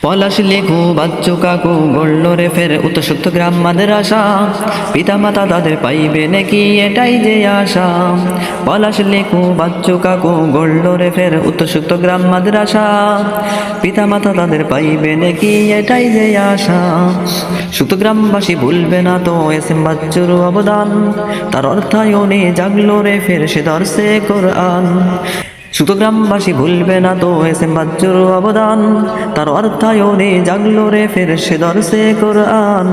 পলাশ লেখু বাচ্চু কাকু গড়ল রে ফের উতসুক্ত গ্রাম মাদ্রাসা, পিতা মাতা তাদের পাইবে নাকি এটাই যে আশা। পলাশ লেখু বাচ্চু কাকু গড়ল রে ফের উতসুক্ত গ্রাম মাদ্রাসা, পিতা মাতা তাদের পাইবে নাকি এটাই যে আশা। সুক্ত গ্রামবাসী ভুলবে না তো এসএম বাচ্চুর অবদান, তার অর্থায়নে জাগলো রে ফের সে দর্শে কোরআন। সুতো গ্রামবাসী ভুলবে না তো এসএম বাচ্চুর অবদান, তার অর্থায়নে জাগলো রে ফের সে দর্শে কোরআন।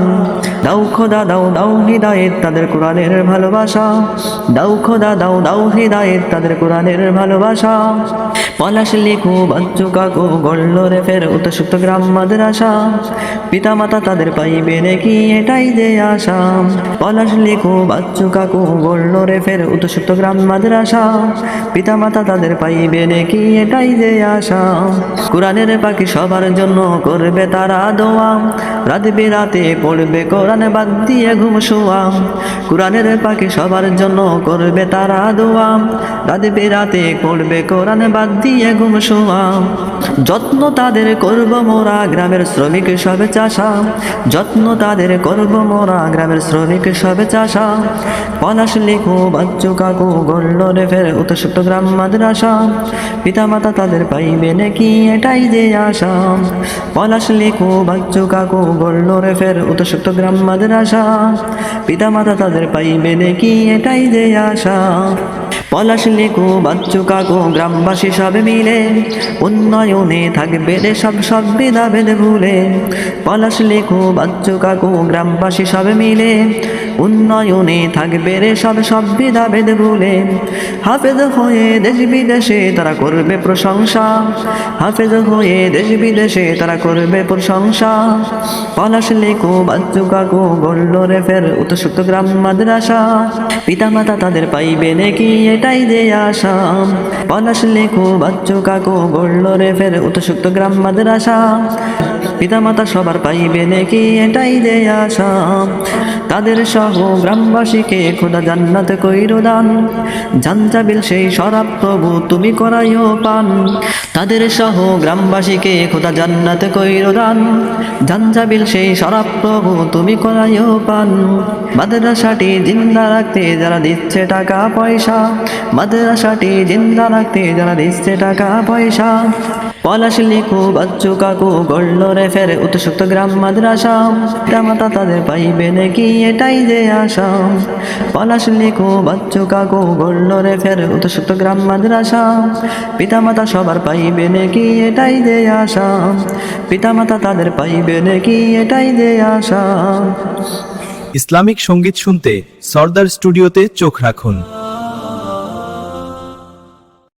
দাও খোদা দাও দাও হিদায়েত তাদের কোরআনের ভালোবাসা, দাও খোদা দাও দাও হিদায়েত তাদের কোরআনের ভালোবাসা। পলাশ লেখু বাচ্চু কাকু গড়ল রে ফের উতসুক্ত গ্রাম মাদ্রাসা, পিতা মাতা তাদের পাইবে নাকি এটাই যে আশা। পলাশ লেখু বাচ্চু কাকু গড়ল রে ফের উতসুক্ত গ্রাম মাদ্রাসা, পিতা মাতা তাদের পাইবে নাকি এটাই যে আশা। কোরআনের পাখি সবার জন্য করবে তারা দোয়া, রাত বেরাতে পড়বে কোরআন বাদ দিয়ে ঘুম শোয়া। কোরআনের পাখি সবার জন্য করবে তারা দোয়া, রাত বেরাতে পড়বে কোরআন বাদ দিয়ে ঘুম শোয়া। যত্ন তাদের করব মোরা গ্রামের শ্রমিক সবে চাষা, যত্ন তাদের করব মোরা গ্রামের শ্রমিক সবে চাষা। পলাশ লেখু বাচ্চু কাকু গড়ল রে ফের উতসুক্ত গ্রাম মাদ্রাসা, পিতা মাতা তাদের পাইবে নাকি এটাই যে আশা। পলাশ লেখু বাচ্চু কাকু গড়ল রে ফের উতসুক্ত গ্রাম মাদ্রাসা, পিতা মাতা তাদের পাইবে নাকি এটাই যে আশা। পলাশ লেখু বাচ্চু কাকু গ্রামবাসী সবে মিলে, উন্নয়নে থাকবে রে সব ভেদাভেদ ভুলে। পলাশ লেখু বাচ্চু কাকু গ্রামবাসী সবে মিলে, উন্নয়নে থাকবে রে সব ভেদাভেদ ভুলে। হাফেজ হয়ে দেশ বিদেশে তারা করবে প্রশংসা, হাফেজ হয়ে দেশ বিদেশে তারা করবে প্রশংসা। পলাশ লেখু বাচ্চু কাকু গড়ল রে ফের উতসুক্ত গ্রাম মাদ্রাসা, পিতা মাতা তাদের পাইবে নাকি এটাই যে আশা। পলাশ লেখু বাচ্চু কাকু গড়ল রে ফের উতসুক্ত গ্রাম মাদ্রাসা, পিতা মাতা সবার পাইবে নাকি এটাই যে আশা। তাদের সহ গ্রামবাসীকে খোদা জান্নাত কইরো দান, জাঞ্জাবিল সেই শরাব প্রভু তুমি করাইও পান। তাদের সহ গ্রামবাসীকে খোদা জান্নাত কইরো দান, জাঞ্জাবিল সেই শরাব প্রভু তুমি করাইও পান। মাদ্রাসাটি জিন্দা রাখতে যারা দিচ্ছে টাকা পয়সা, মাদ্রাসাটি জিন্দা রাখতে যারা দিচ্ছে টাকা পয়সা। পলাশ লেখু বাচ্চু কাকু গড়ল রে ফের উতসুক্ত গ্রাম মাদ্রাসা, পিতা মাতা তাদের পাইবে নাকি এটাই যে আশা। পলাশ লেখু বাচ্চু কাকু গড়ল রে ফের উতসুক্ত গ্রাম মাদ্রাসা, পিতা মাতা সবার পাইবে নাকি এটাই যে আশা। পিতা মাতা তাদের পাইবে নাকি এটাই যে আশা। ইসলামিক সঙ্গীত শুনতে সরদার স্টুডিওতে চোখ রাখুন।